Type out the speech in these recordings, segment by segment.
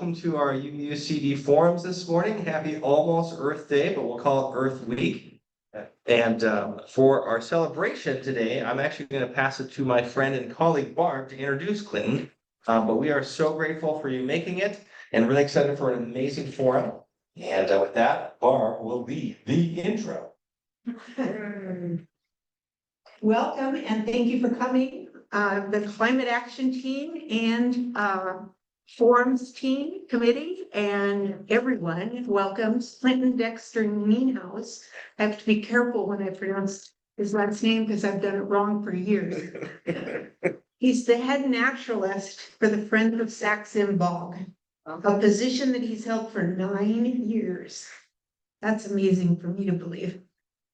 welcome to our UUCD forums this morning. Happy almost Earth Day, but we'll call it Earth Week. And for our celebration today, I'm actually going to pass it to my friend and colleague Barb to introduce Clinton. But we are so grateful for you making it and really excited for an amazing forum. And with that, Barb will lead the intro. Welcome and thank you for coming. The Climate Action Team and Forums Team Committee and everyone welcomes Clinton Dexter-Nienhaus. I have to be careful when I pronounce his last name because I've done it wrong for years. He's the head naturalist for the Friends of Sax-Zim Bog, a position that he's held for 9 years. That's amazing for me to believe.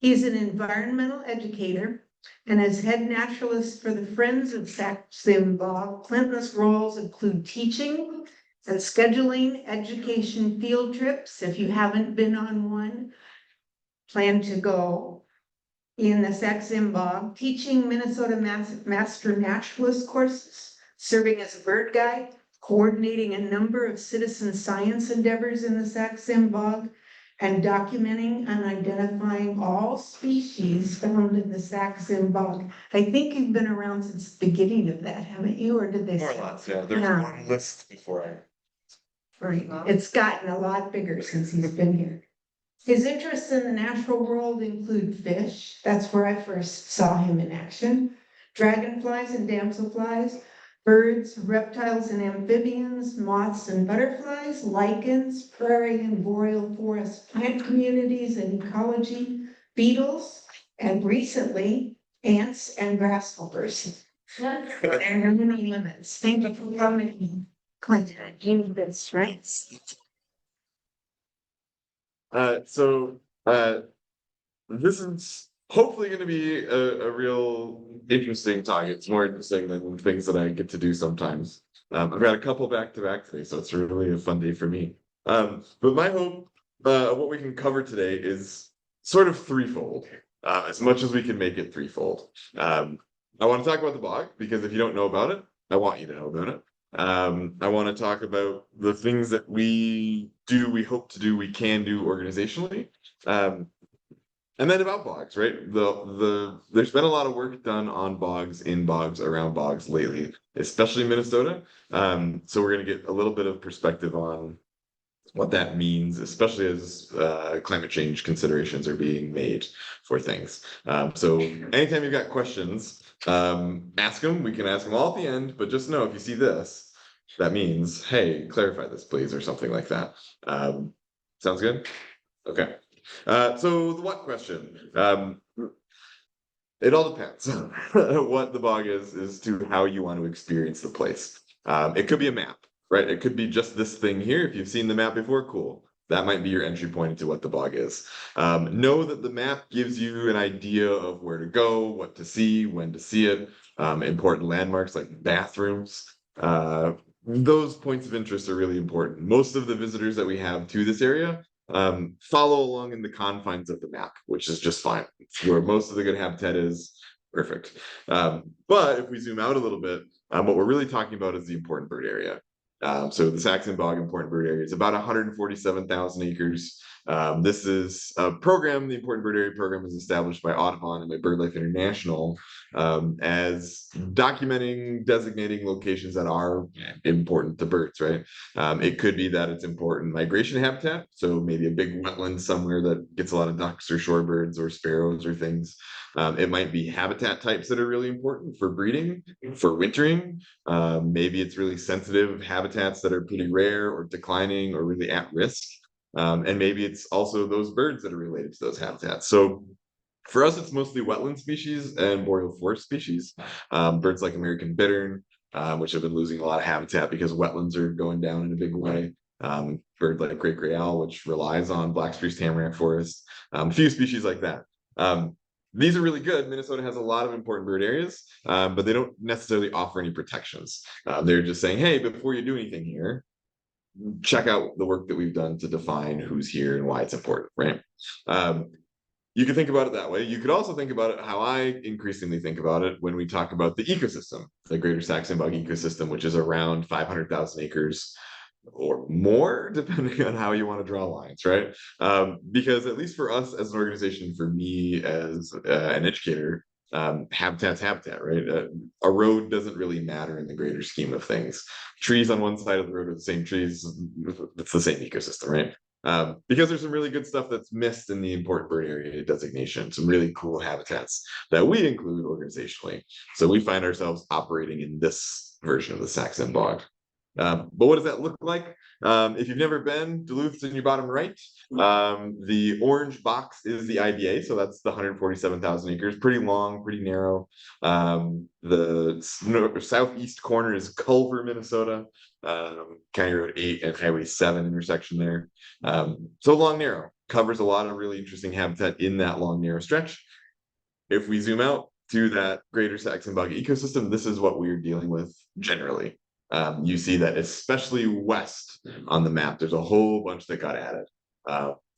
He's an environmental educator, and as head naturalist for the Friends of Sax-Zim Bog, Clinton's roles include teaching and scheduling education field trips. If you haven't been on one, plan to go in the Sax-Zim Bog, teaching Minnesota Master Naturalist courses, serving as a bird guide, coordinating a number of citizen science endeavors in the Sax-Zim Bog, and documenting and identifying all species found in the Sax-Zim Bog. I think you've been around since the beginning of that, haven't you? Or did they? More or less, yeah. There's one list before I. Right. It's gotten a lot bigger since he's been here. His interests in the natural world include fish. That's where I first saw him in action. Dragonflies and damselflies, birds, reptiles and amphibians, moths and butterflies, lichens, prairie and boreal forest plant communities and ecology, beetles, and recently, ants and grasshoppers. There are many limits. Thank you for coming, Clinton. You need this, right? This is hopefully going to be a real interesting talk. It's more interesting than things that I get to do sometimes. I've got a couple back to back today, so it's really a fun day for me. But my hope of what we can cover today is sort of threefold, as much as we can make it threefold. I want to talk about the bog, because if you don't know about it, I want you to know about it. I want to talk about the things that we do, we hope to do, we can do organizationally. And then about bogs, right? There's been a lot of work done on bogs, in bogs, around bogs lately, especially in Minnesota. So we're going to get a little bit of perspective on what that means, especially as climate change considerations are being made for things. So anytime you've got questions, ask them. We can ask them all at the end, but just know if you see this, that means, hey, clarify this, please, or something like that. Sounds good? Okay. So the what question? It all depends. What the bog is to how you want to experience the place. It could be a map, right? It could be just this thing here. If you've seen the map before, cool. That might be your entry point into what the bog is. Know that the map gives you an idea of where to go, what to see, when to see it, important landmarks like bathrooms. Those points of interest are really important. Most of the visitors that we have to this area follow along in the confines of the map, which is just fine. It's where most of the good habitat is. Perfect. But if we zoom out a little bit, what we're really talking about is the important bird area. So the Sax-Zim Bog important bird area is about 147,000 acres. This is a program, the Important Bird Area Program is established by Audubon and by BirdLife International as documenting, designating locations that are important to birds, right? It could be that it's important migration habitat, so maybe a big wetland somewhere that gets a lot of ducks or shorebirds or sparrows or things. It might be habitat types that are really important for breeding, for wintering. Maybe it's really sensitive habitats that are pretty rare or declining or really at risk. And maybe it's also those birds that are related to those habitats. So for us, it's mostly wetland species and boreal forest species. Birds like American bittern, which have been losing a lot of habitat because wetlands are going down in a big way. Bird like great gray owl, which relies on black spruce tamarack forest. A few species like that. These are really good. Minnesota has a lot of important bird areas, but they don't necessarily offer any protections. They're just saying, hey, before you do anything here, check out the work that we've done to define who's here and why it's important, right? You can think about it that way. You could also think about it how I increasingly think about it when we talk about the ecosystem, the greater Sax-Zim Bog ecosystem, which is around 500,000 acres or more, depending on how you want to draw lines, right? Because at least for us as an organization, for me as an educator, habitat's habitat, right? A road doesn't really matter in the greater scheme of things. Trees on one side of the road are the same trees, it's the same ecosystem, right? Because there's some really good stuff that's missed in the important bird area designation, some really cool habitats that we include organizationally. So we find ourselves operating in this version of the Sax-Zim Bog. But what does that look like? If you've never been, Duluth's in your bottom right. The orange box is the IBA, so that's the 147,000 acres, pretty long, pretty narrow. The southeast corner is Culver, Minnesota, County Road 8 and Highway 7 intersection there. So long, narrow, covers a lot of really interesting habitat in that long, narrow stretch. If we zoom out to that greater Sax-Zim Bog ecosystem, this is what we're dealing with generally. You see that especially west on the map, there's a whole bunch that got added.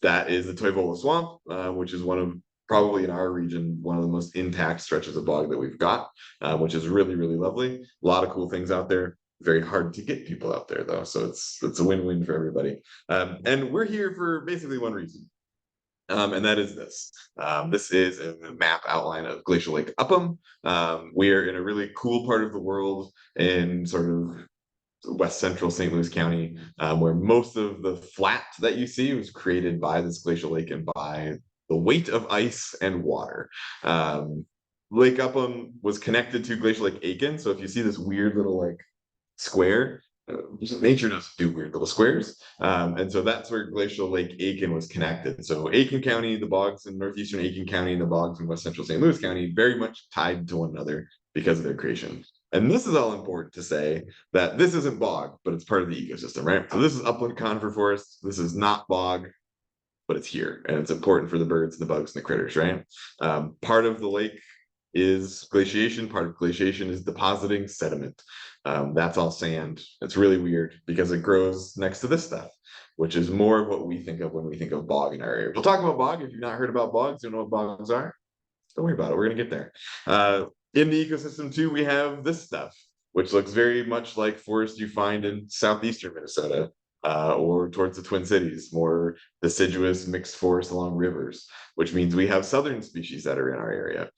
That is the Toivola Swamp, which is one of probably in our region, one of the most intact stretches of bog that we've got, which is really, really lovely. A lot of cool things out there. Very hard to get people out there though. So it's a win-win for everybody. And we're here for basically one reason. And that is this. This is a map outline of Glacial Lake Upham. We are in a really cool part of the world in sort of west central St. Louis County, where most of the flat that you see was created by this glacial lake and by the weight of ice and water. Lake Upham was connected to Glacial Lake Aiken. So if you see this weird little like square, nature doesn't do weird little squares. And so that's where Glacial Lake Aiken was connected. So Aiken County, the bogs in northeastern Aiken County, and the bogs in west central St. Louis County, very much tied to one another because of their creation. And this is all important to say that this isn't bog, but it's part of the ecosystem, right? So this is upland conifer forest. This is not bog, but it's here. And it's important for the birds and the bugs and the critters, right? Part of the lake is glaciation. Part of glaciation is depositing sediment. That's all sand. It's really weird because it grows next to this stuff, which is more of what we think of when we think of bog in our area. We'll talk about bog. If you've not heard about bogs, you don't know what bogs are. Don't worry about it. We're going to get there. In the ecosystem too, we have this stuff, which looks very much like forest you find in southeastern Minnesota, or towards the Twin Cities, more deciduous mixed forest along rivers, which means we have southern species that are in our area.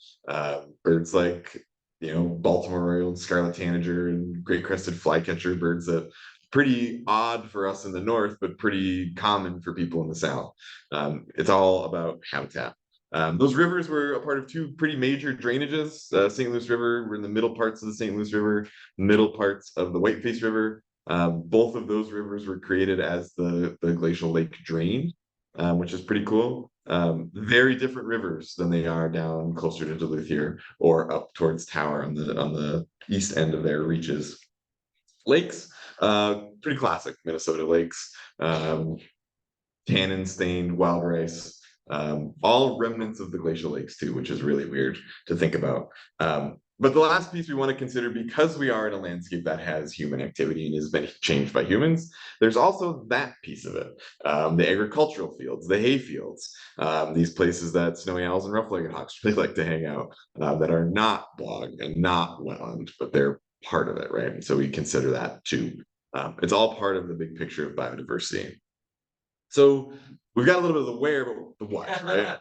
Birds like, Baltimore Oriole and scarlet tanager and great crested flycatcher, birds that pretty odd for us in the north, but pretty common for people in the south. It's all about habitat. Those rivers were a part of two pretty major drainages. St. Louis River, we're in the middle parts of the St. Louis River, middle parts of the Whiteface River. Both of those rivers were created as the glacial lake drain, which is pretty cool. Very different rivers than they are down closer to Duluth here or up towards Tower on the east end of their reaches. Lakes, pretty classic Minnesota lakes, tannin stained wild rice. All remnants of the glacial lakes too, which is really weird to think about. But the last piece we want to consider, because we are in a landscape that has human activity and has been changed by humans, there's also that piece of it. The agricultural fields, the hay fields, these places that snowy owls and rough-legged hawks really like to hang out, that are not bog and not wetland, but they're part of it, right? And so we consider that too. It's all part of the big picture of biodiversity. So we've got a little bit of the where, but the what, right?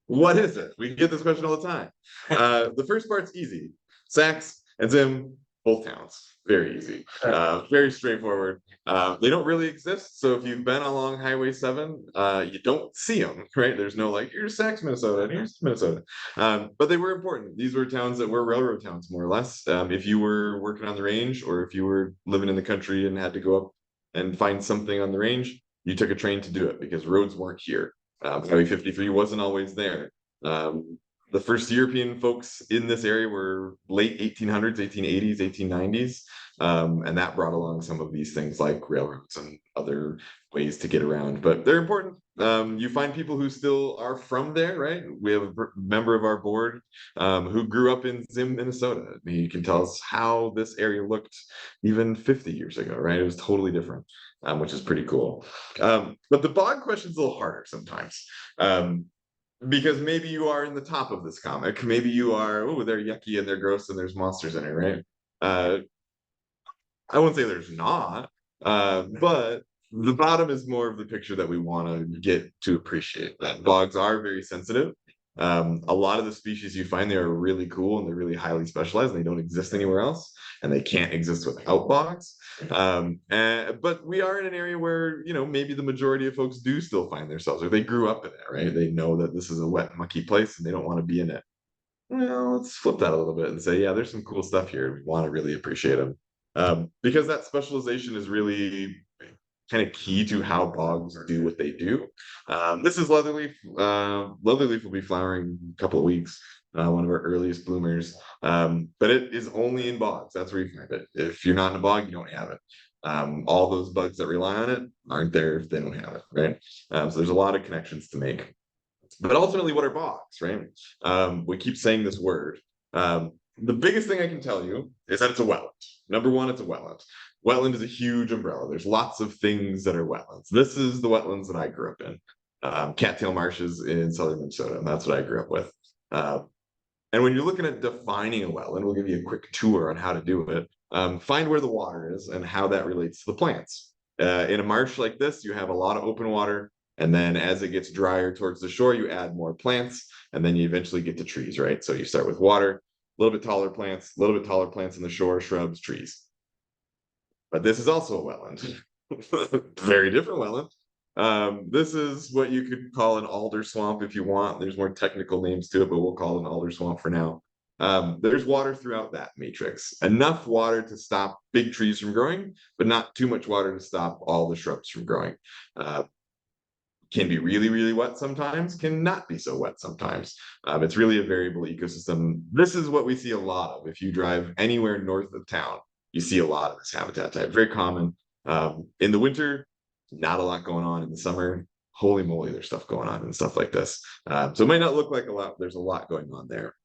What is it? We get this question all the time. The first part's easy. Sax and Zim, both towns. Very easy. Very straightforward. They don't really exist. So if you've been along Highway 7, you don't see them, right? There's no like, here's Sax, Minnesota, and here's Minnesota. But they were important. These were towns that were railroad towns, more or less. If you were working on the range or if you were living in the country and had to go up and find something on the range, you took a train to do it because roads weren't here. Highway 53 wasn't always there. The first European folks in this area were late 1800s, 1880s, 1890s. And that brought along some of these things like railroads and other ways to get around, but they're important. You find people who still are from there, right? We have a member of our board who grew up in Zim, Minnesota. He can tell us how this area looked even 50 years ago, right? It was totally different, which is pretty cool. But the bog question's a little harder sometimes. Because maybe you are in the top of this comic. Maybe you are, oh, they're yucky and they're gross and there's monsters in it, right? I wouldn't say there's not. But the bottom is more of the picture that we want to get to appreciate. That bogs are very sensitive. A lot of the species you find there are really cool and they're really highly specialized and they don't exist anywhere else and they can't exist without bogs. But we are in an area where, you know, maybe the majority of folks do still find themselves or they grew up in it, right? They know that this is a wet, mucky place and they don't want to be in it. Well, let's flip that a little bit and say, yeah, there's some cool stuff here. We want to really appreciate them. Because that specialization is really kind of key to how bogs do what they do. This is leatherleaf. Leatherleaf will be flowering in a couple of weeks, one of our earliest bloomers. But it is only in bogs. That's where you find it. If you're not in a bog, you don't have it. All those bugs that rely on it aren't there if they don't have it, right? So there's a lot of connections to make. But ultimately, what are bogs, right? We keep saying this word. The biggest thing I can tell you is that it's a wetland. Number one, it's a wetland. Wetland is a huge umbrella. There's lots of things that are wetlands. This is the wetlands that I grew up in. Cattail marshes in southern Minnesota, and that's what I grew up with. And when you're looking at defining a wetland, we'll give you a quick tour on how to do it. Find where the water is and how that relates to the plants. In a marsh like this, you have a lot of open water. And then as it gets drier towards the shore, you add more plants, and then you eventually get to trees, right? So you start with water, a little bit taller plants, a little bit taller plants on the shore, shrubs, trees. But this is also a wetland. Very different wetland. This is what you could call an alder swamp if you want. There's more technical names to it, but we'll call it an alder swamp for now. There's water throughout that matrix. Enough water to stop big trees from growing, but not too much water to stop all the shrubs from growing. Can be really, really wet sometimes, can not be so wet sometimes. It's really a variable ecosystem. This is what we see a lot of. If you drive anywhere north of town, you see a lot of this habitat type. Very common. In the winter, not a lot going on. In the summer, holy moly, there's stuff going on and stuff like this. So it might not look like a lot. There's a lot going on there.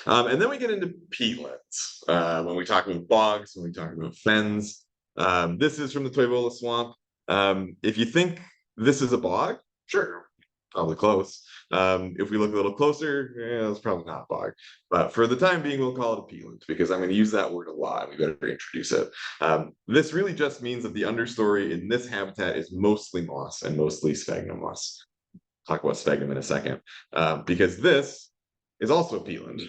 And then we get into peatlands. When we talk about bogs, when we talk about fens. This is from the Toivola Swamp. If you think this is a bog, sure, probably close. If we look a little closer, it's probably not a bog. But for the time being, we'll call it a peatland because I'm going to use that word a lot. We better introduce it. This really just means that the understory in this habitat is mostly moss and mostly sphagnum moss. Talk about sphagnum in a second, because this is also a peatland.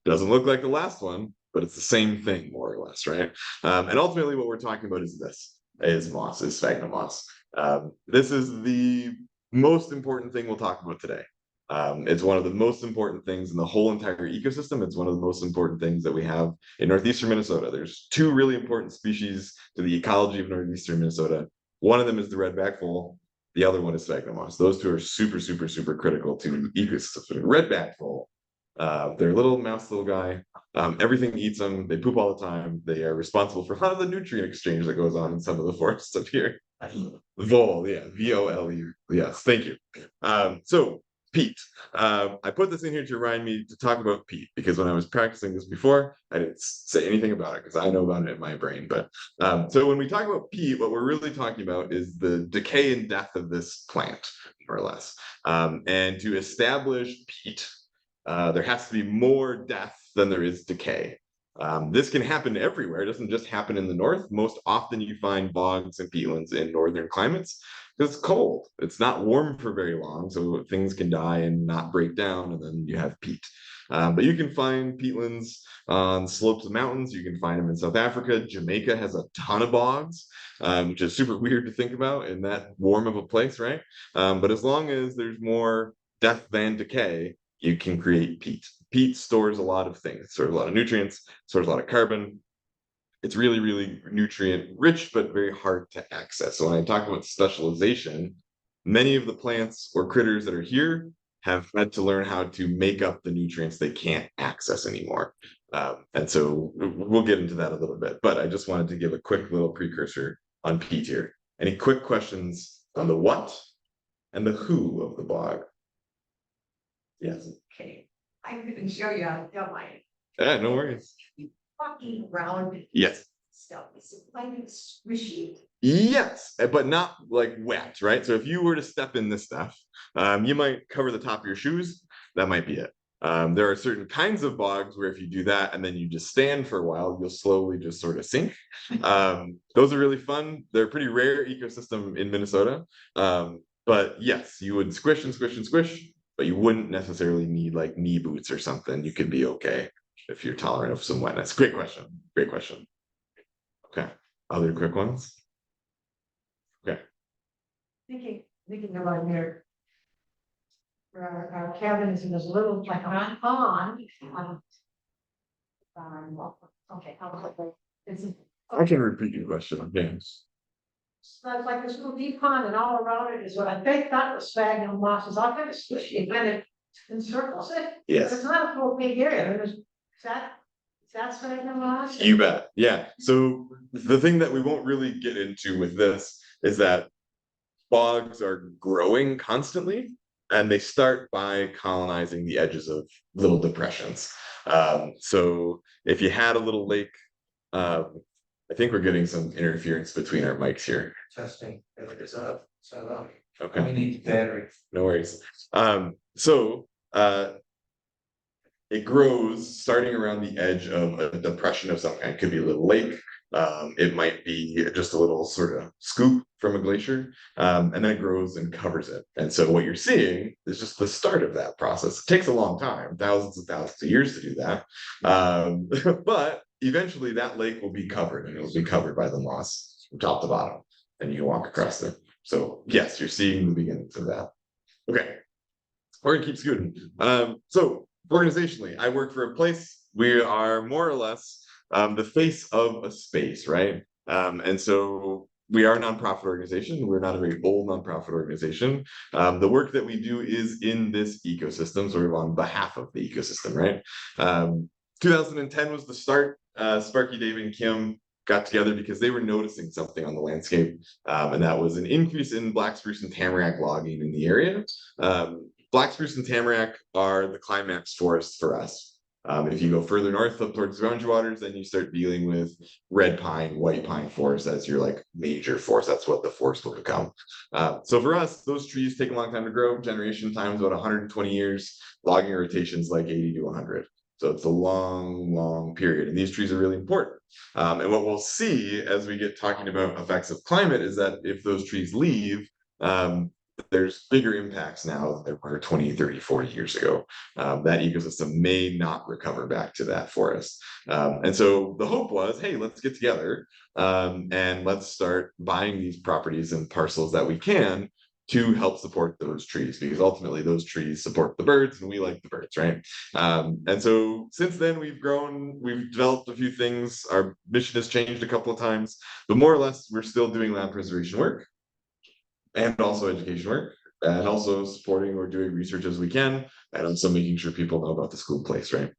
Doesn't look like the last one, but it's the same thing more or less, right? And ultimately, what we're talking about is this: is moss, is sphagnum moss. This is the most important thing we'll talk about today. It's one of the most important things in the whole entire ecosystem. It's one of the most important things that we have in northeastern Minnesota. There's two really important species to the ecology of northeastern Minnesota. One of them is the redback vole. The other one is sphagnum moss. Those two are super, super, super critical to ecosystem. Redback vole, they're a little mouse little guy. Everything eats them. They poop all the time. They are responsible for a lot of the nutrient exchange that goes on in some of the forests up here. Vole, yeah, V-O-L-E. Yes, thank you. So peat. I put this in here to remind me to talk about peat because when I was practicing this before, I didn't say anything about it because I know about it in my brain. But so when we talk about peat, what we're really talking about is the decay and death of this plant, more or less. And to establish peat, there has to be more death than there is decay. This can happen everywhere. It doesn't just happen in the north. Most often you find bogs and peatlands in northern climates because it's cold. It's not warm for very long, so things can die and not break down, and then you have peat. But you can find peatlands on slopes of mountains. You can find them in South Africa. Jamaica has a ton of bogs, which is super weird to think about in that warm of a place, right? But as long as there's more death than decay, you can create peat. Peat stores a lot of things. It stores a lot of nutrients, stores a lot of carbon. It's really, really nutrient rich, but very hard to access. So when I talk about specialization, many of the plants or critters that are here have had to learn how to make up the nutrients they can't access anymore. And so we'll get into that a little bit, but I just wanted to give a quick little precursor on peat here. Any quick questions on the what and the who of the bog? Yes. Okay, I'm gonna show you how to do mine. Yeah, no worries. Walking around Yes. stuff, is it like it's squishy? Yes, but not like wet, right? So if you were to step in this stuff, you might cover the top of your shoes. That might be it. There are certain kinds of bogs where if you do that and then you just stand for a while, you'll slowly just sort of sink. Those are really fun. They're a pretty rare ecosystem in Minnesota. But yes, you would squish and squish and squish, but you wouldn't necessarily need like knee boots or something. You could be okay if you're tolerant of some wetness. Great question. Great question. Okay. Other quick ones? Okay. Thinking about here. Our cabin is in this little, like a pond. Okay, I'll click it. It's I can repeat your question. Yes. like this little deep pond, and all around it is what I think that was sphagnum moss, is all kind of squishy, and kind of encircles it. But Yes. it's not a full big area. Is that sphagnum moss? You bet. Yeah. So the thing that we won't really get into with this is that bogs are growing constantly, and they start by colonizing the edges of little depressions. So if you had a little lake, I think we're getting some interference between our mics here. Testing, if it is up, so we Okay, need battery. no worries. So it grows starting around the edge of a depression of some kind. It could be a little lake. It might be just a little sort of scoop from a glacier, and then it grows and covers it. And so what you're seeing is just the start of that process. It takes a long time, thousands and thousands of years to do that. But eventually that lake will be covered, and it will be covered by the moss from top to bottom, and you can walk across it. So yes, you're seeing the beginnings of that. Okay, we're gonna keep scooting. So organizationally, I work for a place. We are more or less the face of a space, right? And so we are a nonprofit organization. We're not a very old nonprofit organization. The work that we do is in this ecosystem, sort of on behalf of the ecosystem, right? 2010 was the start. Sparky, Dave, and Kim got together because they were noticing something on the landscape, and that was an increase in black spruce and tamarack logging in the area. Black spruce and tamarack are the climax forests for us. If you go further north up towards the Boundary Waters, then you start dealing with red pine, white pine forest as your like major forest. That's what the forest will become. So for us, those trees take a long time to grow. Generation time is about 120 years. Logging rotations like 80 to 100. So it's a long, long period. And these trees are really important. And what we'll see as we get talking about effects of climate is that if those trees leave, there's bigger impacts now than there were 20, 30, 40 years ago. That ecosystem may not recover back to that forest. And so the hope was, hey, let's get together and let's start buying these properties and parcels that we can to help support those trees, because ultimately those trees support the birds and we like the birds, right? And so since then we've grown, we've developed a few things. Our mission has changed a couple of times, but more or less we're still doing land preservation work and also education work, and also supporting or doing research as we can, and also making sure people know about the school place, right?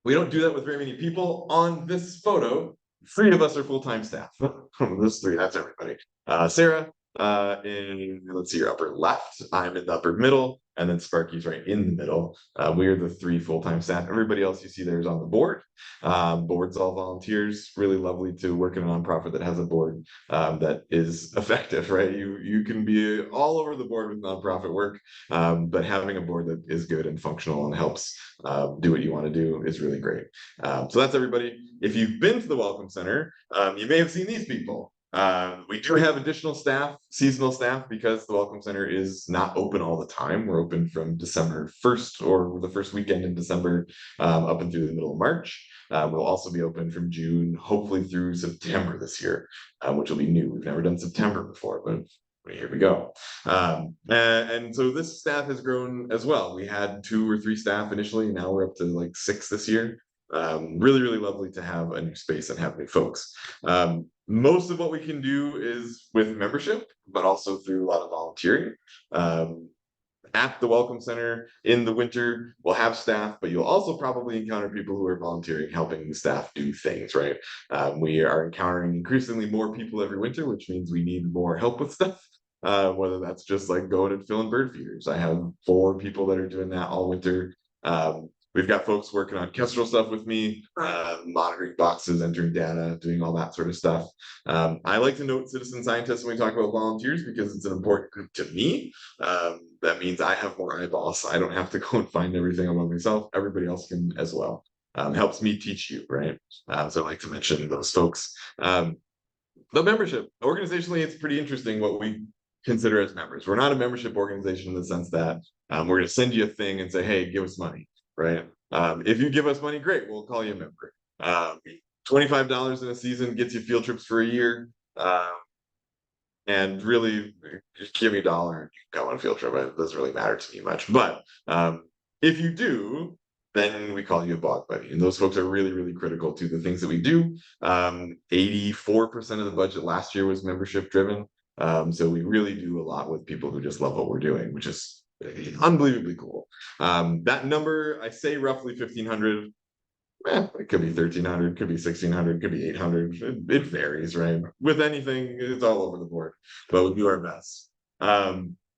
We don't do that with very many people. On this photo, 3 of us are full-time staff. This 3, that's everybody. Sarah, let's see, your upper left, I'm in the upper middle, and then Sparky's right in the middle. We are the 3 full-time staff. Everybody else you see there is on the board. Board's all volunteers. Really lovely to work in a nonprofit that has a board that is effective, right? You can be all over the board with nonprofit work, but having a board that is good and functional and helps do what you want to do is really great. So that's everybody. If you've been to the Welcome Center, you may have seen these people. We do have additional staff, seasonal staff, because the Welcome Center is not open all the time. We're open from December 1st or the first weekend in December up and through the middle of March. We'll also be open from June, hopefully through September this year, which will be new. We've never done September before, but here we go. And so this staff has grown as well. We had 2 or 3 staff initially. Now we're up to like 6 this year. Really, really lovely to have a new space and have new folks. Most of what we can do is with membership, but also through a lot of volunteering. At the Welcome Center in the winter, we'll have staff, but you'll also probably encounter people who are volunteering, helping the staff do things, right? We are encountering increasingly more people every winter, which means we need more help with stuff. Whether that's just like going and filling bird feeders. I have 4 people that are doing that all winter. We've got folks working on kestrel stuff with me, monitoring boxes, entering data, doing all that sort of stuff. I like to note citizen scientists when we talk about volunteers because it's an important group to me. That means I have more eyeballs. I don't have to go and find everything all by myself. Everybody else can as well. Helps me teach you, right? So I like to mention those folks. The membership, organizationally, it's pretty interesting what we consider as members. We're not a membership organization in the sense that we're going to send you a thing and say, hey, give us money, right? If you give us money, great, we'll call you a member. $25 in a season gets you field trips for a year. And really, just give me $1 and you go on a field trip. It doesn't really matter to me much. But if you do, then we call you a bog buddy. And those folks are really, really critical to the things that we do. 84% of the budget last year was membership driven. So we really do a lot with people who just love what we're doing, which is unbelievably cool. That number, I say roughly 1,500. It could be 1,300, could be 1,600, could be 800. It varies, right? With anything, it's all over the board, but we do our best.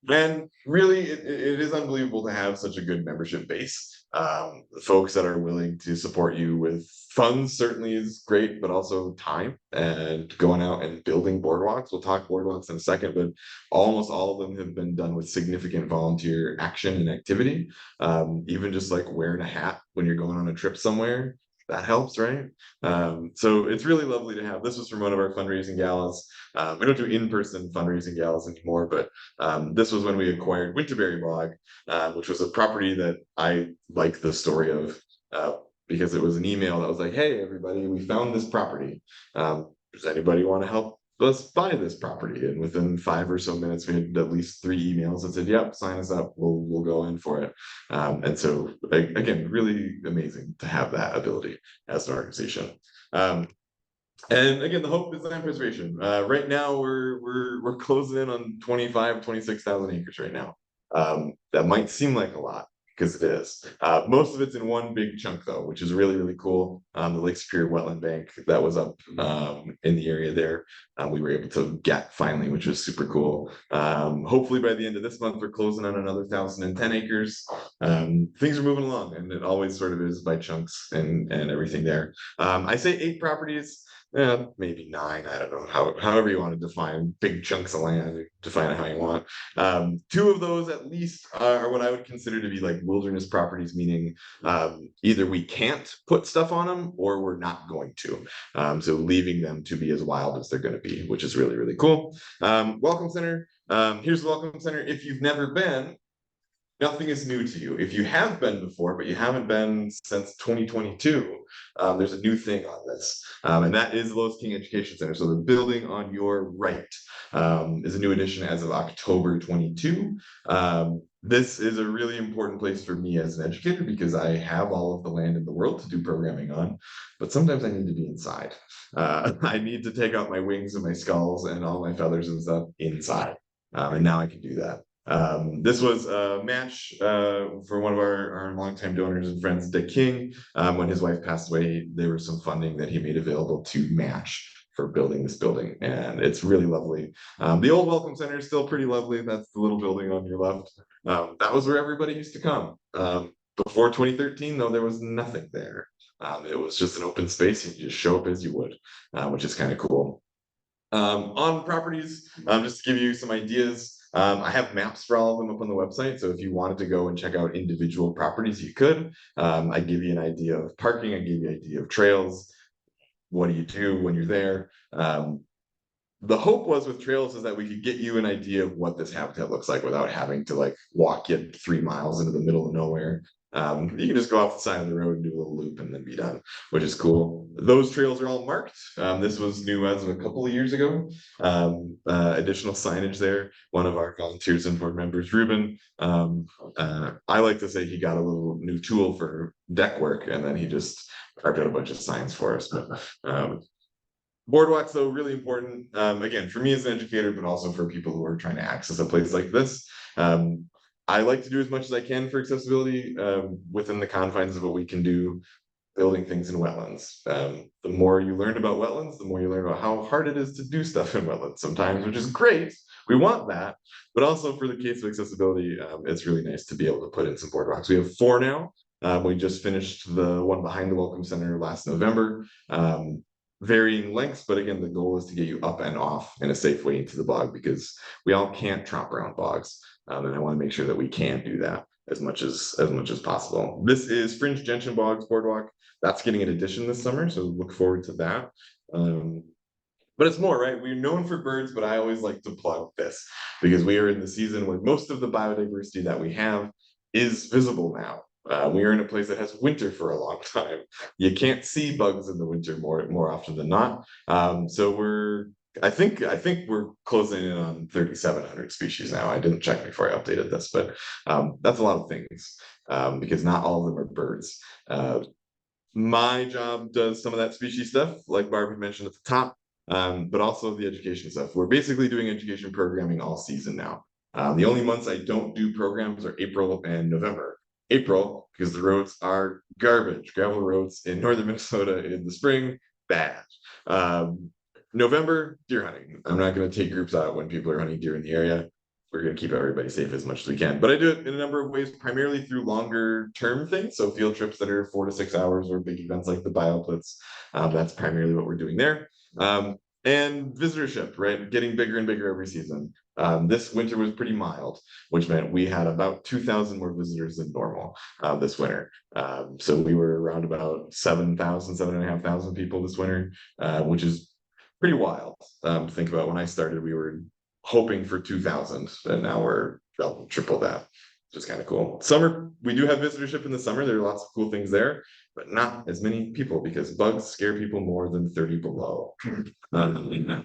And really, it is unbelievable to have such a good membership base. The folks that are willing to support you with funds certainly is great, but also time and going out and building boardwalks. We'll talk boardwalks in a second, but almost all of them have been done with significant volunteer action and activity. Even just like wearing a hat when you're going on a trip somewhere, that helps, right? So it's really lovely to have. This was from one of our fundraising galas. We don't do in-person fundraising galas anymore, but this was when we acquired Winterberry Bog, which was a property that I like the story of because it was an email that was like, hey, everybody, we found this property. Does anybody want to help us buy this property? And within 5 or so minutes, we had at least 3 emails that said, yep, sign us up. We'll go in for it. And so again, really amazing to have that ability as an organization. And again, the hope is land preservation. Right now, we're closing in on 26,000 acres right now. That might seem like a lot because it is. Most of it's in one big chunk though, which is really, really cool. The Lake Superior Wetland Bank that was up in the area there, we were able to get finally, which was super cool. Hopefully by the end of this month, we're closing on another 1,010 acres. Things are moving along and it always sort of is by chunks and everything there. I say 8 properties. Maybe 9, I don't know, however you want to define big chunks of land, define it how you want. 2 of those at least are what I would consider to be like wilderness properties, meaning either we can't put stuff on them or we're not going to. So leaving them to be as wild as they're going to be, which is really, really cool. Welcome Center. Here's the Welcome Center. If you've never been, nothing is new to you. If you have been before, but you haven't been since 2022, there's a new thing on this, and that is Lowe's King Education Center. So the building on your right is a new addition as of October 22. This is a really important place for me as an educator because I have all of the land in the world to do programming on, but sometimes I need to be inside. I need to take out my wings and my skulls and all my feathers and stuff inside, and now I can do that. This was a match for one of our longtime donors and friends, Dick King. When his wife passed away, there was some funding that he made available to match for building this building, and it's really lovely. The old Welcome Center is still pretty lovely. That's the little building on your left. That was where everybody used to come. Before 2013, though, there was nothing there. It was just an open space. You just show up as you would, which is kind of cool. On properties, just to give you some ideas, I have maps for all of them up on the website. So if you wanted to go and check out individual properties, you could. I give you an idea of parking. I give you an idea of trails. What do you do when you're there? The hope was with trails is that we could get you an idea of what this habitat looks like without having to like walk it 3 miles into the middle of nowhere. You can just go off the side of the road and do a little loop and then be done, which is cool. Those trails are all marked. This was new as of a couple of years ago. Additional signage there. One of our volunteers and board members, Ruben, I like to say he got a little new tool for deck work and then he just carved out a bunch of signs for us. But boardwalks, though, really important, again, for me as an educator, but also for people who are trying to access a place like this. I like to do as much as I can for accessibility within the confines of what we can do, building things in wetlands. The more you learn about wetlands, the more you learn about how hard it is to do stuff in wetlands sometimes, which is great. We want that, but also for the case of accessibility, it's really nice to be able to put in some boardwalks. We have 4 now. We just finished the one behind the Welcome Center last November. Varying lengths, but again, the goal is to get you up and off in a safe way into the bog because we all can't tromp around bogs. And I want to make sure that we can do that as much as possible. This is Fringe Gentian Bogs Boardwalk. That's getting an addition this summer, so look forward to that. But it's more, right? We're known for birds, but I always like to plug this because we are in the season where most of the biodiversity that we have is visible now. We are in a place that has winter for a long time. You can't see bugs in the winter more often than not. So I think we're closing in on 3,700 species now. I didn't check before I updated this, but that's a lot of things because not all of them are birds. My job does some of that species stuff, like Barbie mentioned at the top. But also the education stuff. We're basically doing education programming all season now. The only months I don't do programs are April and November. April, because the roads are garbage. Gravel roads in northern Minnesota in the spring, bad. November, deer hunting. I'm not going to take groups out when people are hunting deer in the area. We're going to keep everybody safe as much as we can. But I do it in a number of ways, primarily through longer term things. So field trips that are 4 to 6 hours or big events like the boletes. That's primarily what we're doing there. And visitorship, right? Getting bigger and bigger every season. This winter was pretty mild, which meant we had about 2,000 more visitors than normal this winter. So we were around about 7,500 people this winter, which is pretty wild. Think about when I started, we were hoping for 2,000, and now we're triple that, which is kind of cool. Summer, we do have visitorship in the summer. There are lots of cool things there, but not as many people because bugs scare people more than 30 below. Yeah,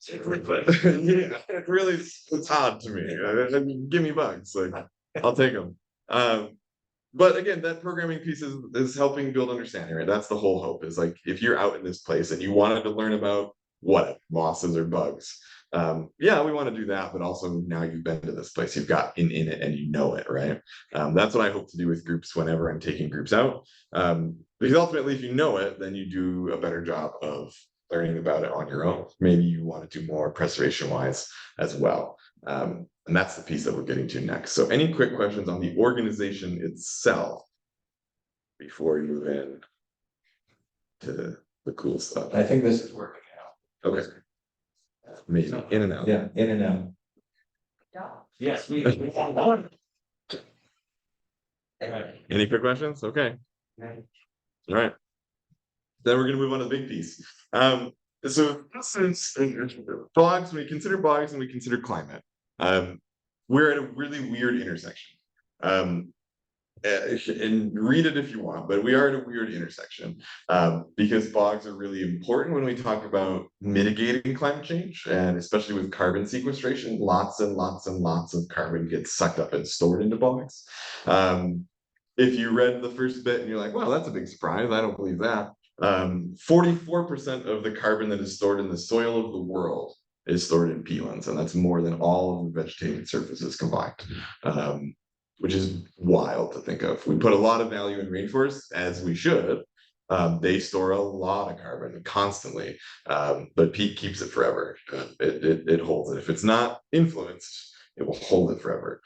it really it's odd to me. Give me bugs, like I'll take them. But again, that programming piece is helping build understanding, right? That's the whole hope is like if you're out in this place and you wanted to learn about what mosses or bugs, yeah, we want to do that, but also now you've been to this place, you've got in it and you know it, right? That's what I hope to do with groups whenever I'm taking groups out. Because ultimately, if you know it, then you do a better job of learning about it on your own. Maybe you want to do more preservation wise as well. And that's the piece that we're getting to next. So any quick questions on the organization itself before we move in to the cool stuff? I think this is working out. Okay. Maybe in and out. Yeah, in and out. Yeah. Yes, we. Any quick questions? Okay. All right. Then we're going to move on to the big piece. So this is bogs. When we consider bogs and we consider climate, we're at a really weird intersection. And read it if you want, but we are at a weird intersection because bogs are really important when we talk about mitigating climate change, and especially with carbon sequestration. Lots and lots and lots of carbon gets sucked up and stored into bogs. If you read the first bit and you're like, well, that's a big surprise, I don't believe that. 44% of the carbon that is stored in the soil of the world is stored in peatlands, and that's more than all of the vegetated surfaces combined. Which is wild to think of. We put a lot of value in rainforests, as we should. They store a lot of carbon constantly, but peat keeps it forever. It holds it. If it's not influenced, it will hold it forever.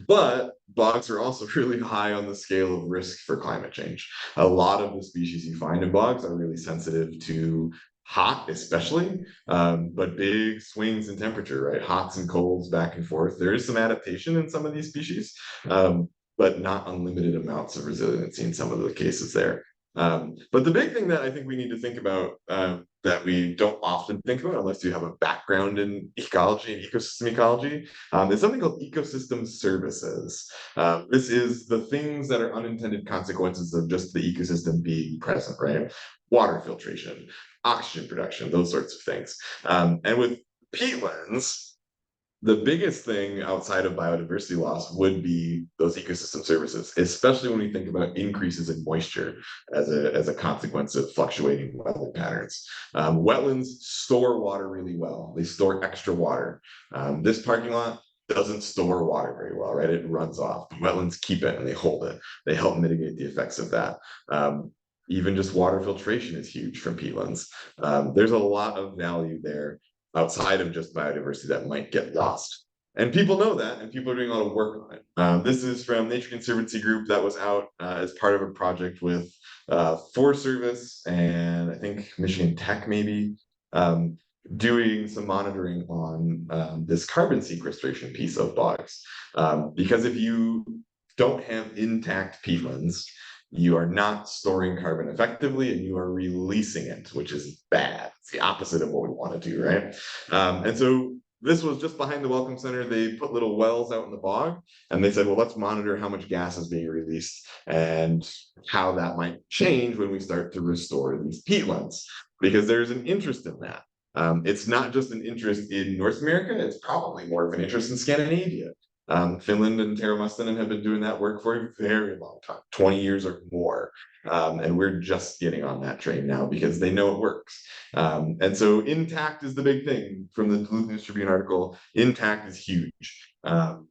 But bogs are also really high on the scale of risk for climate change. A lot of the species you find in bogs are really sensitive to hot, especially, but big swings in temperature, right? Hots and colds back and forth. There is some adaptation in some of these species, but not unlimited amounts of resiliency in some of the cases there. But the big thing that I think we need to think about that we don't often think about unless you have a background in ecology and ecosystem ecology is something called ecosystem services. This is the things that are unintended consequences of just the ecosystem being present, right? Water filtration, oxygen production, those sorts of things. And with peatlands, the biggest thing outside of biodiversity loss would be those ecosystem services, especially when we think about increases in moisture as a consequence of fluctuating weather patterns. Wetlands store water really well. They store extra water. This parking lot doesn't store water very well, right? It runs off. Wetlands keep it and they hold it. They help mitigate the effects of that. Even just water filtration is huge from peatlands. There's a lot of value there outside of just biodiversity that might get lost And people know that, and people are doing a lot of work on it. This is from Nature Conservancy group that was out as part of a project with Forest Service and I think Michigan Tech maybe, doing some monitoring on this carbon sequestration piece of bogs. Because if you don't have intact peatlands, you are not storing carbon effectively and you are releasing it, which is bad. It's the opposite of what we want to do, right? And so this was just behind the Welcome Center. They put little wells out in the bog and they said, well, let's monitor how much gas is being released and how that might change when we start to restore these peatlands, because there's an interest in that. It's not just an interest in North America, it's probably more of an interest in Scandinavia. Finland and Terramustinen have been doing that work for a very long time, 20 years or more. And we're just getting on that train now because they know it works. And so intact is the big thing from the Duluth News Tribune article. Intact is huge. The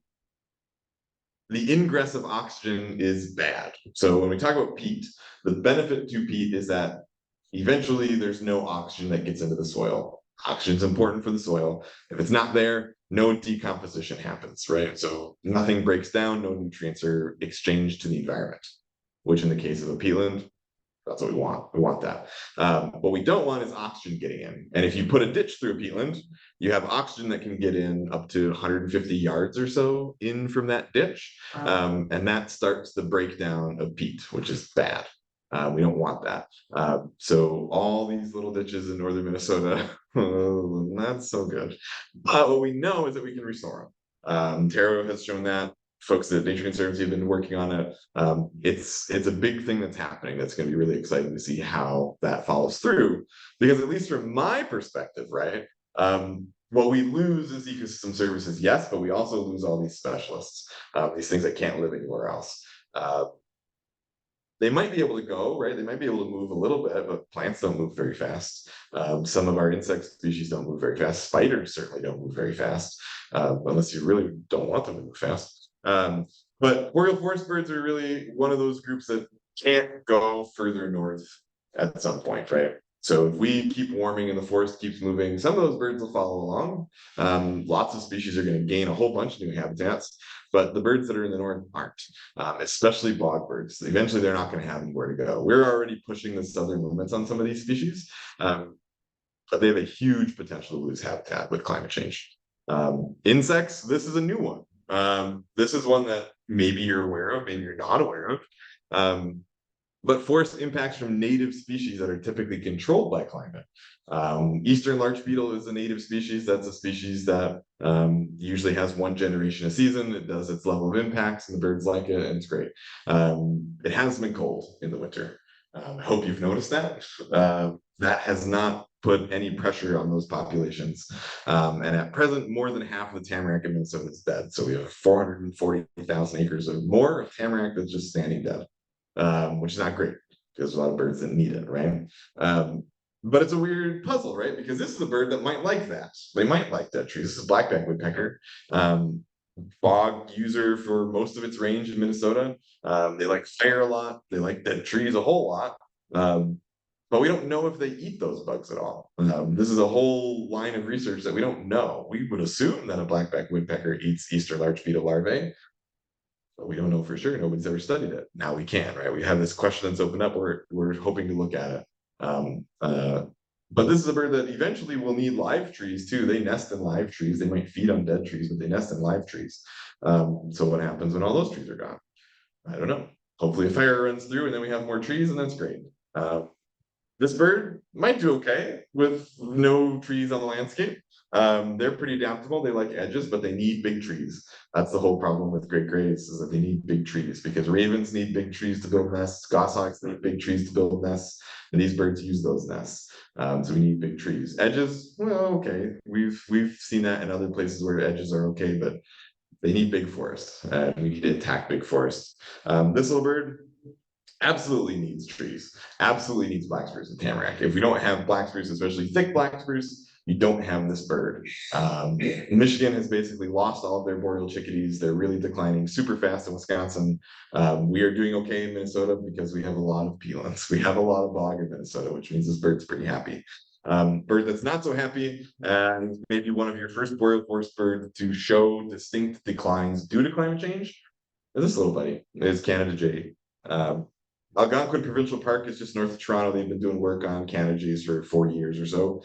ingress of oxygen is bad. So when we talk about peat, the benefit to peat is that eventually there's no oxygen that gets into the soil. Oxygen is important for the soil. If it's not there, no decomposition happens, right? So nothing breaks down, no nutrients are exchanged to the environment, which in the case of a peatland, that's what we want. We want that. What we don't want is oxygen getting in. And if you put a ditch through a peatland, you have oxygen that can get in up to 150 yards or so in from that ditch. And that starts the breakdown of peat, which is bad. We don't want that. So all these little ditches in northern Minnesota, not so good. But what we know is that we can restore them. Taro has shown that. Folks at Nature Conservancy have been working on it. It's a big thing that's happening. That's going to be really exciting to see how that follows through. Because at least from my perspective, right, what we lose is ecosystem services, yes, but we also lose all these specialists, these things that can't live anywhere else. They might be able to go, right? They might be able to move a little bit, but plants don't move very fast. Some of our insect species don't move very fast. Spiders certainly don't move very fast, unless you really don't want them to move fast. But boreal forest birds are really one of those groups that can't go further north at some point, right? So if we keep warming and the forest keeps moving, some of those birds will follow along. Lots of species are going to gain a whole bunch of new habitats, but the birds that are in the north aren't, especially bog birds. Eventually, they're not going to have anywhere to go. We're already pushing the southern limits on some of these species, but they have a huge potential to lose habitat with climate change. Insects, this is a new one. This is one that maybe you're aware of, maybe you're not aware of. But forest impacts from native species that are typically controlled by climate. Eastern larch beetle is a native species. That's a species that usually has one generation a season. It does its level of impacts and the birds like it and it's great. It has been cold in the winter. I hope you've noticed that. That has not put any pressure on those populations. And at present, more than half of the tamarack in Minnesota is dead. So we have 440,000 acres or more of tamarack that's just standing dead. Which is not great because there's a lot of birds that need it, right? But it's a weird puzzle, right? Because this is a bird that might like that. They might like dead trees. This is a blackback woodpecker, bog user for most of its range in Minnesota. They like fire a lot. They like dead trees a whole lot. But we don't know if they eat those bugs at all. This is a whole line of research that we don't know. We would assume that a blackback woodpecker eats eastern larch beetle larvae. But we don't know for sure. Nobody's ever studied it. Now we can, right? We have this question that's opened up. We're hoping to look at it. But this is a bird that eventually will need live trees too. They nest in live trees. They might feed on dead trees, but they nest in live trees. So what happens when all those trees are gone? I don't know. Hopefully a fire runs through and then we have more trees and that's great. This bird might do okay with no trees on the landscape. They're pretty adaptable. They like edges, but they need big trees. That's the whole problem with great grays is that they need big trees because ravens need big trees to build nests. Goshawks need big trees to build nests, and these birds use those nests. So we need big trees. Edges, well, okay. We've seen that in other places where edges are okay, but they need big forests. We need to attack big forests. This little bird absolutely needs trees. Absolutely needs black spruce and tamarack. If we don't have black spruce, especially thick black spruce, you don't have this bird. Michigan has basically lost all of their boreal chickadees. They're really declining super fast in Wisconsin. We are doing okay in Minnesota because we have a lot of peatlands. We have a lot of bog in Minnesota, which means this bird's pretty happy. Bird that's not so happy, and maybe one of your first boreal forest birds to show distinct declines due to climate change, is this little buddy, is Canada jay. Algonquin Provincial Park is just north of Toronto. They've been doing work on Canada jays for 40 years or so.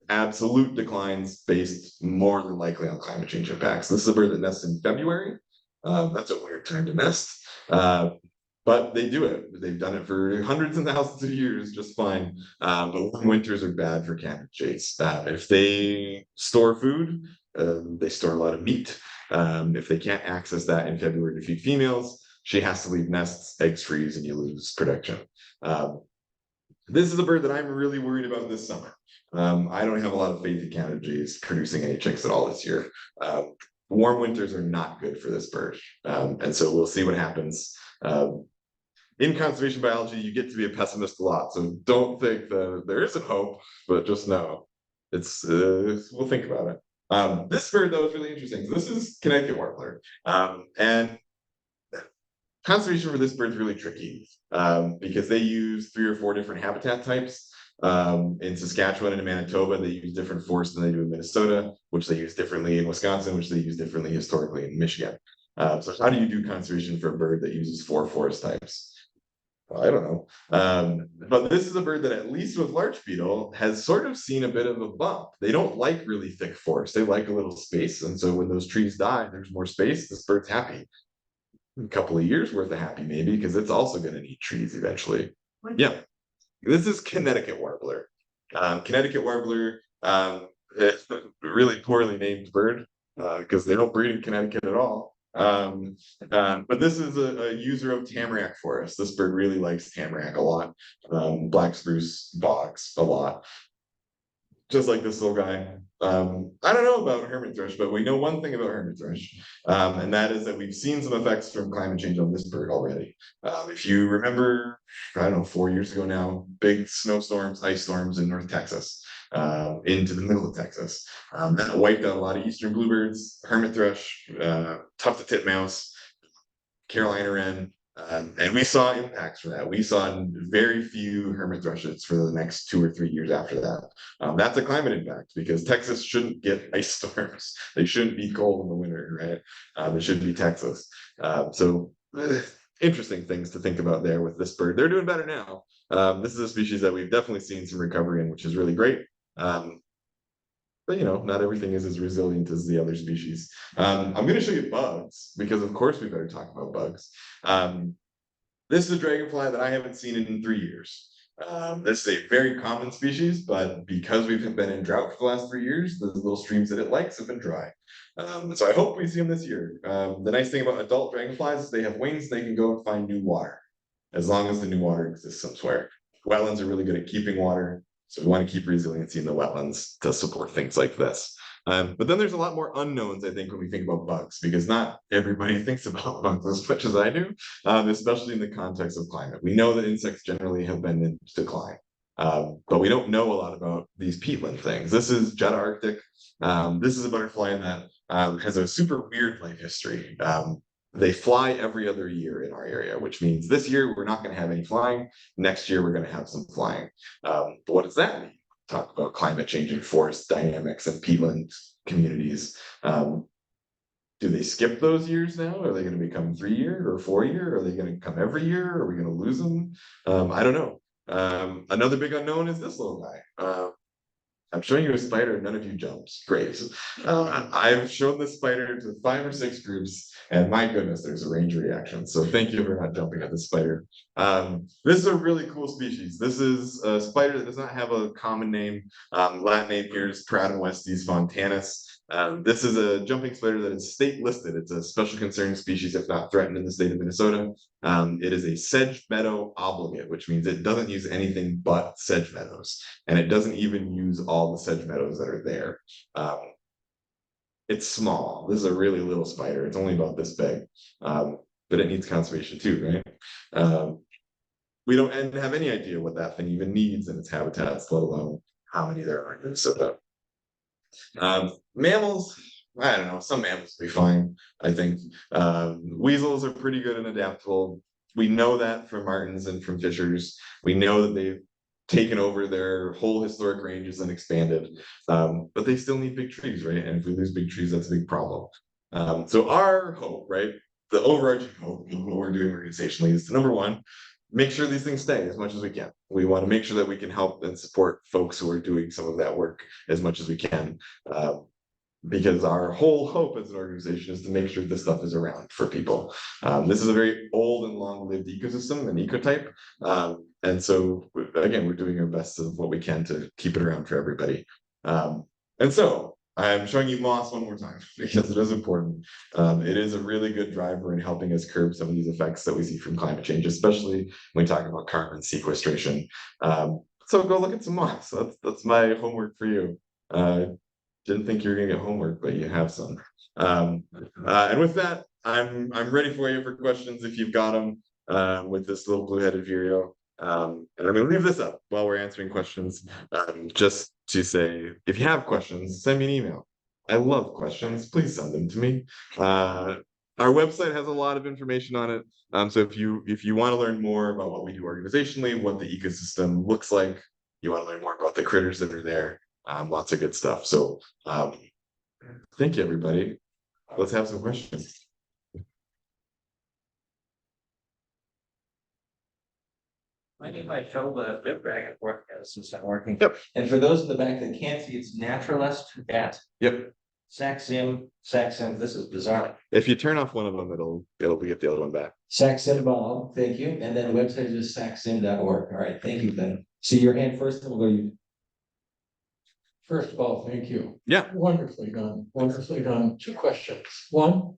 Absolute declines based more than likely on climate change impacts. This is a bird that nests in February. That's a weird time to nest. But they do it. They've done it for hundreds and thousands of years just fine. But winters are bad for Canada jays. If they store food, they store a lot of meat. If they can't access that in February to feed females, she has to leave nests, eggs freeze, and you lose production. This is a bird that I'm really worried about this summer. I don't have a lot of faith in Canada jays producing any chicks at all this year. Warm winters are not good for this bird. And so we'll see what happens. In conservation biology, you get to be a pessimist a lot. So don't think that there isn't hope, but just know we'll think about it. This bird, though, is really interesting. This is Connecticut warbler. And conservation for this bird is really tricky because they use 3 or 4 different habitat types. In Saskatchewan and in Manitoba, they use different forests than they do in Minnesota, which they use differently in Wisconsin, which they use differently historically in Michigan. So how do you do conservation for a bird that uses 4 forest types? Well, I don't know. But this is a bird that, at least with larch beetle, has sort of seen a bit of a bump. They don't like really thick forests. They like a little space. And so when those trees die, there's more space. This bird's happy. A couple of years worth of happy, maybe, because it's also going to need trees eventually. Yeah. This is Connecticut warbler. Connecticut warbler is a really poorly named bird because they don't breed in Connecticut at all. But this is a user of tamarack forest. This bird really likes tamarack a lot. Black spruce bogs a lot. Just like this little guy. I don't know about hermit thrush, but we know one thing about hermit thrush, and that is that we've seen some effects from climate change on this bird already. If you remember, I don't know, 4 years ago now, big snowstorms, ice storms in North Texas, into the middle of Texas. That wiped out a lot of eastern bluebirds, hermit thrush, tufted titmouse, Carolina wren. And we saw impacts from that. We saw very few hermit thrushes for the next 2 or 3 years after that. That's a climate impact because Texas shouldn't get ice storms. They shouldn't be cold in the winter, right? They should be Texas. Interesting things to think about there with this bird. They're doing better now. This is a species that we've definitely seen some recovery in, which is really great. But not everything is as resilient as the other species. I'm going to show you bugs because, of course, we better talk about bugs. This is a dragonfly that I haven't seen in 3 years. This is a very common species, but because we've been in drought for the last 3 years, the little streams that it likes have been dry. So I hope we see them this year. The nice thing about adult dragonflies is they have wings; they can go and find new water, as long as the new water exists somewhere. Wetlands are really good at keeping water. So we want to keep resiliency in the wetlands to support things like this. But then there's a lot more unknowns, I think, when we think about bugs, because not everybody thinks about bugs as much as I do, especially in the context of climate. We know that insects generally have been in decline, but we don't know a lot about these peatland things. This is Jetta arctic. This is a butterfly that has a super weird life history. They fly every other year in our area, which means this year we're not going to have any flying. Next year we're going to have some flying. But what does that mean? Talk about climate change and forest dynamics and peatland communities. Do they skip those years now? Are they going to become 3-year or 4-year? Are they going to come every year? Are we going to lose them? I don't know. Another big unknown is this little guy. I'm showing you a spider, none of you jumped. Great. I've shown this spider to 5 or 6 groups, and my goodness, there's a range reaction. So thank you for not jumping at the spider. This is a really cool species. This is a spider that does not have a common name. Latin name here is Paratum westies fontanus. This is a jumping spider that is state listed. It's a special concern species, if not threatened, in the state of Minnesota. It is a sedge meadow obligate, which means it doesn't use anything but sedge meadows, and it doesn't even use all the sedge meadows that are there. It's small. This is a really little spider. It's only about this big, but it needs conservation too, right? We don't have any idea what that thing even needs in its habitats, let alone how many there are in Minnesota. Mammals, I don't know, some mammals will be fine, I think. Weasels are pretty good and adaptable. We know that from martins and from fishers. We know that they taken over their whole historic ranges and expanded. But they still need big trees, right? And if we lose big trees, that's a big problem. So our hope, right? The overarching hope of what we're doing organizationally is to, number one, make sure these things stay as much as we can. We want to make sure that we can help and support folks who are doing some of that work as much as we can. Because our whole hope as an organization is to make sure this stuff is around for people. This is a very old and long-lived ecosystem and ecotype. And so, again, we're doing our best of what we can to keep it around for everybody. And so, I'm showing you moss one more time because it is important. It is a really good driver in helping us curb some of these effects that we see from climate change, especially when we talk about carbon sequestration. So go look at some moss. That's my homework for you. Didn't think you were gonna get homework, but you have some. And with that, I'm ready for you for questions if you've got them with this little blue-headed vireo. And I'm gonna leave this up while we're answering questions, just to say, if you have questions, send me an email. I love questions. Please send them to me. Our website has a lot of information on it. So if you want to learn more about what we do organizationally, what the ecosystem looks like, you want to learn more about the critters that are there. Lots of good stuff. So thank you, everybody. Let's have some questions. I think I show the bib back and forth since I'm working. Yep. And for those in the back that can't see, it's Naturalist at Yep. Sax-Zim. This is bizarre. If you turn off one of them, it'll get the other one back. Sax-Zim Bog, thank you. And then the website is just saxzim.org. All right, thank you, Ben. See your hand first, and we'll go to you. First of all, thank you. Yeah. Wonderfully done, wonderfully done. Two questions. One,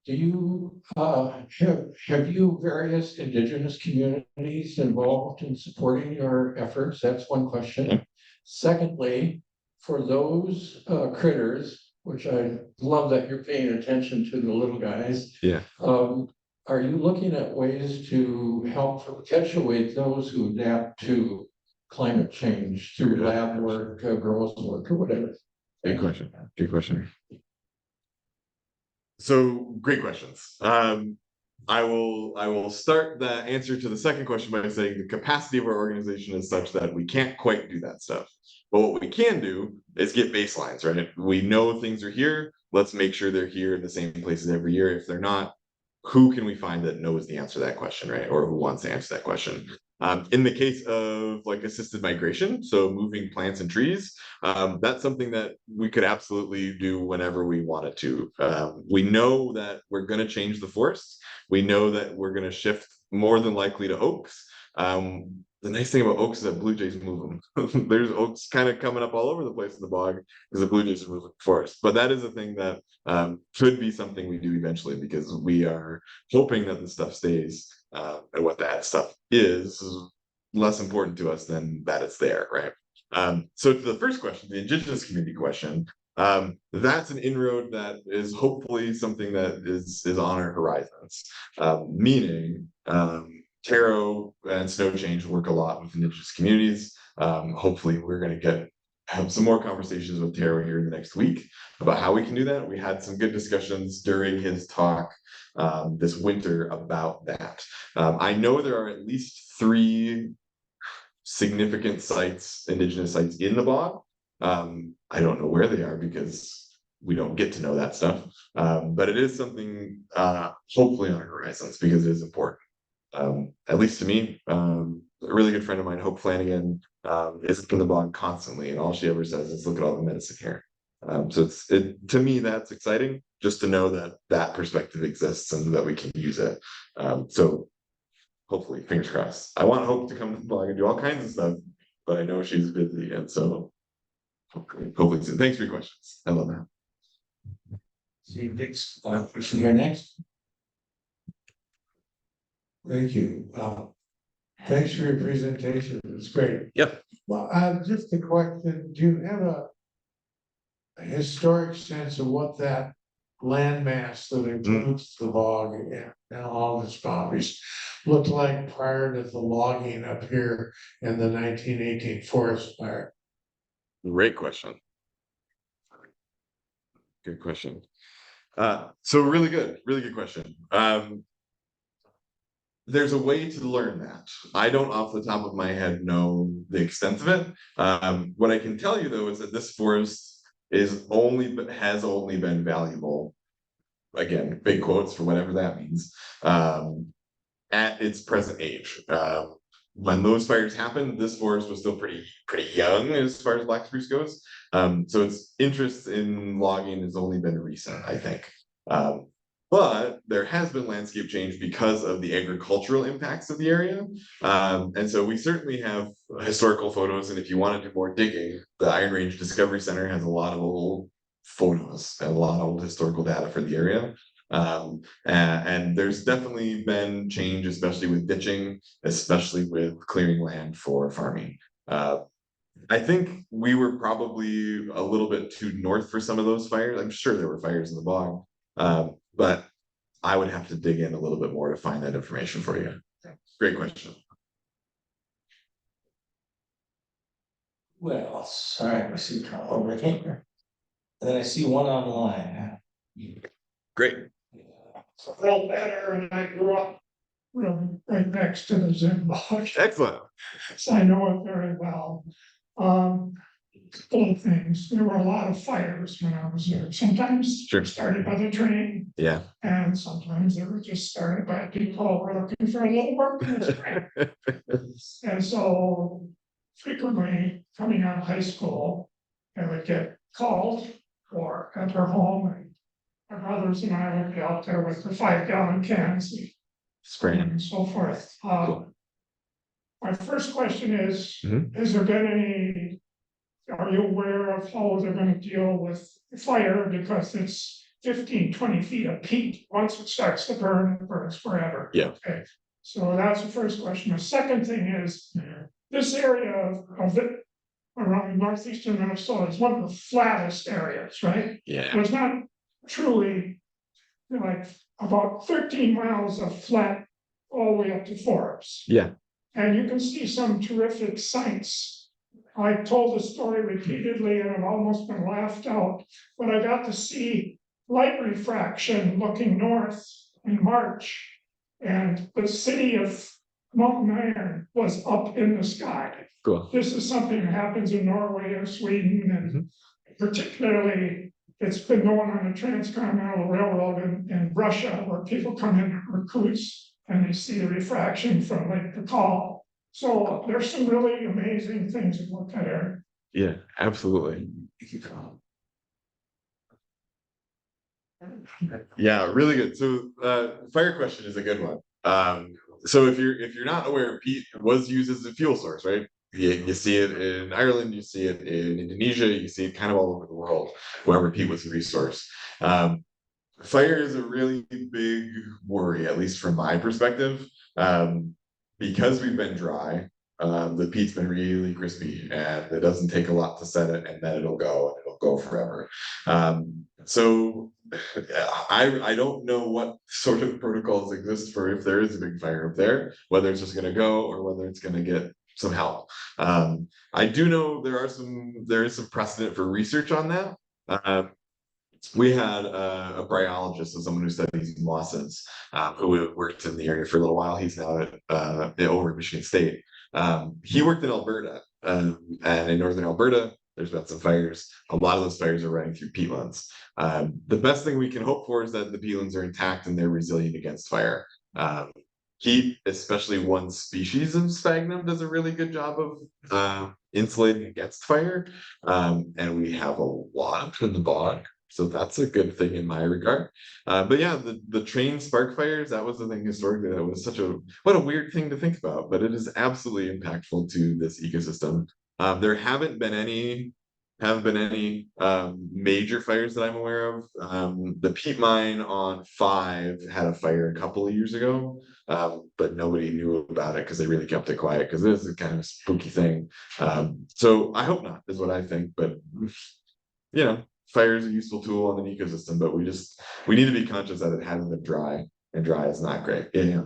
do you have you various indigenous communities involved in supporting your efforts? That's one question. Yeah. Secondly, for those critters, which I love that you're paying attention to the little guys. Yeah. Are you looking at ways to help perpetuate those who adapt to climate change through lab work, growth work, or whatever? Good question. Good question. So great questions. I will start the answer to the second question by saying the capacity of our organization is such that we can't quite do that stuff. But what we can do is get baselines, right? We know things are here. Let's make sure they're here in the same places every year. If they're not, who can we find that knows the answer to that question, right? Or who wants to answer that question? In the case of like assisted migration, so moving plants and trees, that's something that we could absolutely do whenever we wanted to. We know that we're going to change the forests. We know that we're going to shift more than likely to oaks. The nice thing about oaks is that blue jays move them. There's oaks kind of coming up all over the place in the bog because the blue jays are moving the forest. But that is a thing that could be something we do eventually because we are hoping that the stuff stays. And what that stuff is less important to us than that it's there, right? So to the first question, the indigenous community question, that's an inroad that is hopefully something that is on our horizons. Meaning taro and snow change work a lot with indigenous communities. Hopefully we're going to have some more conversations with Taro here in the next week about how we can do that. We had some good discussions during his talk this winter about that. I know there are at least 3 significant sites, indigenous sites in the bog. I don't know where they are because we don't get to know that stuff. But it is something hopefully on our horizons because it is important. At least to me, a really good friend of mine, Hope Flanagan, is in the bog constantly, and all she ever says is, "Look at all the medicine here." So to me, that's exciting just to know that perspective exists and that we can use it. So hopefully, fingers crossed. I want Hope to come to the blog and do all kinds of stuff, but I know she's busy, and so hopefully soon. Thanks for your questions. I love that. See Dick's question here next. Thank you. Thanks for your presentation. It's great. Yep. Well, just a question. Do you have a historic sense of what that landmass that includes the bog and all its boundaries looked like prior to the logging up here in the 1918 forest fire? Great question. Good question. So really good question. there's a way to learn that. I don't off the top of my head know the extent of it. What I can tell you though is that this forest has only been valuable, again, big quotes for whatever that means, at its present age. When those fires happened, this forest was still pretty young as far as black spruce goes. So its interest in logging has only been recent, I think. But there has been landscape change because of the agricultural impacts of the area. And so we certainly have historical photos. And if you want to do more digging, the Iron Range Discovery Center has a lot of old photos and a lot of old historical data for the area. And there's definitely been change, especially with ditching, especially with clearing land for farming. I think we were probably a little bit too north for some of those fires. I'm sure there were fires in the bog, but I would have to dig in a little bit more to find that information for you. Great question. Well, sorry, I see over here. And then I see one online. Great. So real better, and I grew up right next to the Zim Bog, Excellent. so I know it very well. Couple of things, there were a lot of fires when I was there, sometimes Sure. started by the train, Yeah. and sometimes they were just started by people who were looking for a little work in the train. And so frequently coming out of high school, I would get called or at her home, and my brothers and I would be out there with the 5-gallon cans Spraying. and so forth. Cool. My first question is, Mhm. has there been any, are you aware of how they're gonna deal with fire? Because it's 15, 20 feet of peat. Once it starts to burn, it burns forever. Yeah. Okay, so that's the first question. The second thing is, this area of it around northeastern Minnesota is one of the flattest areas, right? Yeah. There's not truly, like, about 13 miles of flat all the way up to Forbes. Yeah. And you can see some terrific sights. I told the story repeatedly and I've almost been laughed out, but I got to see light refraction looking north in March. And the city of Mountain Iron was up in the sky. Cool. This is something that happens in Norway and Sweden, and particularly it's been going on the Transcontinental Railroad in Russia, where people come in Irkutsk and they see the refraction from Lake Baikal. So there's some really amazing things about that area. Yeah, absolutely. Yeah, really good. So fire question is a good one. So if you're not aware, peat was used as a fuel source, right? You see it in Ireland, you see it in Indonesia, you see it kind of all over the world, wherever peat was a resource. Fire is a really big worry, at least from my perspective. Because we've been dry, the peat's been really crispy and it doesn't take a lot to set it, and then it'll go forever. So I don't know what sort of protocols exist for if there is a big fire up there, whether it's just gonna go or whether it's gonna get some help. I do know there is some precedent for research on that. We had a bryologist, so someone who studies mosses, who worked in the area for a little while. He's now over at Michigan State. He worked in Alberta, and in northern Alberta, there's been some fires. A lot of those fires are running through peatlands. The best thing we can hope for is that the peatlands are intact and they're resilient against fire. Peat, especially one species of sphagnum, does a really good job of insulating against fire. And we have a lot in the bog. So that's a good thing in my regard. But yeah, the train spark fires, that was the thing historically that was what a weird thing to think about, but it is absolutely impactful to this ecosystem. There haven't been any major fires that I'm aware of. The peat mine on 5 had a fire a couple of years ago, but nobody knew about it because they really kept it quiet because this is kind of a spooky thing. So I hope not, is what I think. But fire is a useful tool in an ecosystem, but we need to be conscious that it hasn't been dry, and dry is not great. Yeah.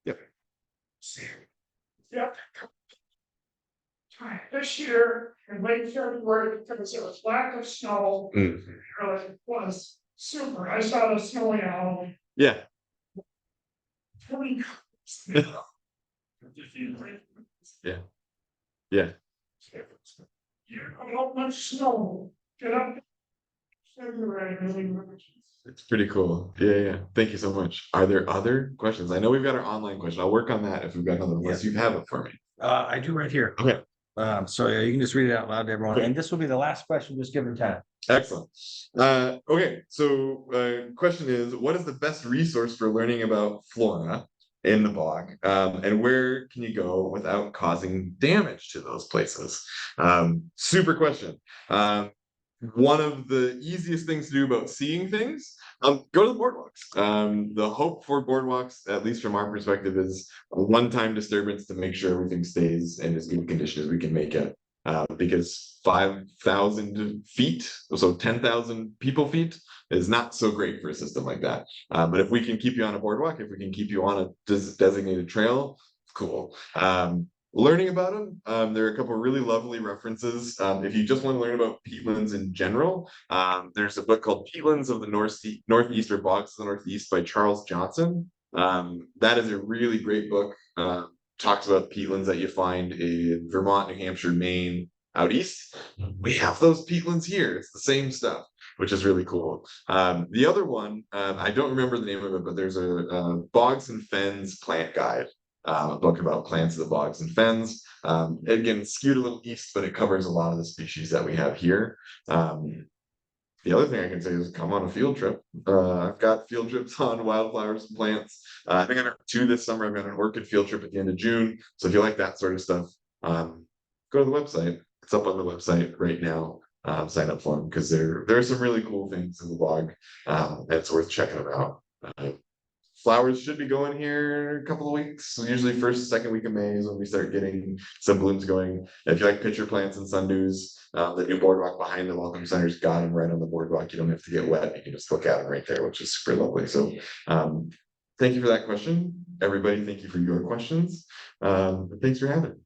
Yep. Yep. This year in late February, because there was lack of snow, it really was super. I saw the snowy owl. Yeah. Yeah. Yeah. How much snow? Get up. It's pretty cool. Yeah, yeah. Thank you so much. Are there other questions? I know we've got our online question. I'll work on that if we've got another, unless you have it for me. I do right here. Okay, So yeah, you can just read it out loud to everyone. And this will be the last question, just given time. excellent. Okay, so question is, what is the best resource for learning about flora in the bog? And where can you go without causing damage to those places? Super question. One of the easiest things to do about seeing things, go to the boardwalks. The hope for boardwalks, at least from our perspective, is a one-time disturbance to make sure everything stays in as good condition as we can make it. Because 5,000 feet, so 10,000 people feet, is not so great for a system like that. But if we can keep you on a boardwalk, if we can keep you on a designated trail, cool. Learning about them, there are a couple of really lovely references. If you just want to learn about peatlands in general, there's a book called Peatlands of the Northeast or Bogs of the Northeast by Charles Johnson. That is a really great book. Talks about peatlands that you find in Vermont, New Hampshire, Maine, out east. We have those peatlands here. It's the same stuff, which is really cool. The other one, I don't remember the name of it, but there's a Bogs and Fens plant guide. A book about plants of the bogs and fens. Again, skewed a little east, but it covers a lot of the species that we have here. The other thing I can say is come on a field trip. I've got field trips on wildflowers and plants. I think I got 2 this summer. I've got an orchid field trip at the end of June. So if you like that sort of stuff, go to the website. It's up on the website right now. Sign up for them because there are some really cool things in the bog. And it's worth checking them out. Flowers should be going here in a couple of weeks. So usually first, second week of May is when we start getting some blooms going. If you like pitcher plants and sundews, the new boardwalk behind the Welcome Center's got them right on the boardwalk. You don't have to get wet. You can just look at them right there, which is super lovely. So thank you for that question. Everybody, thank you for your questions. Thanks for having me.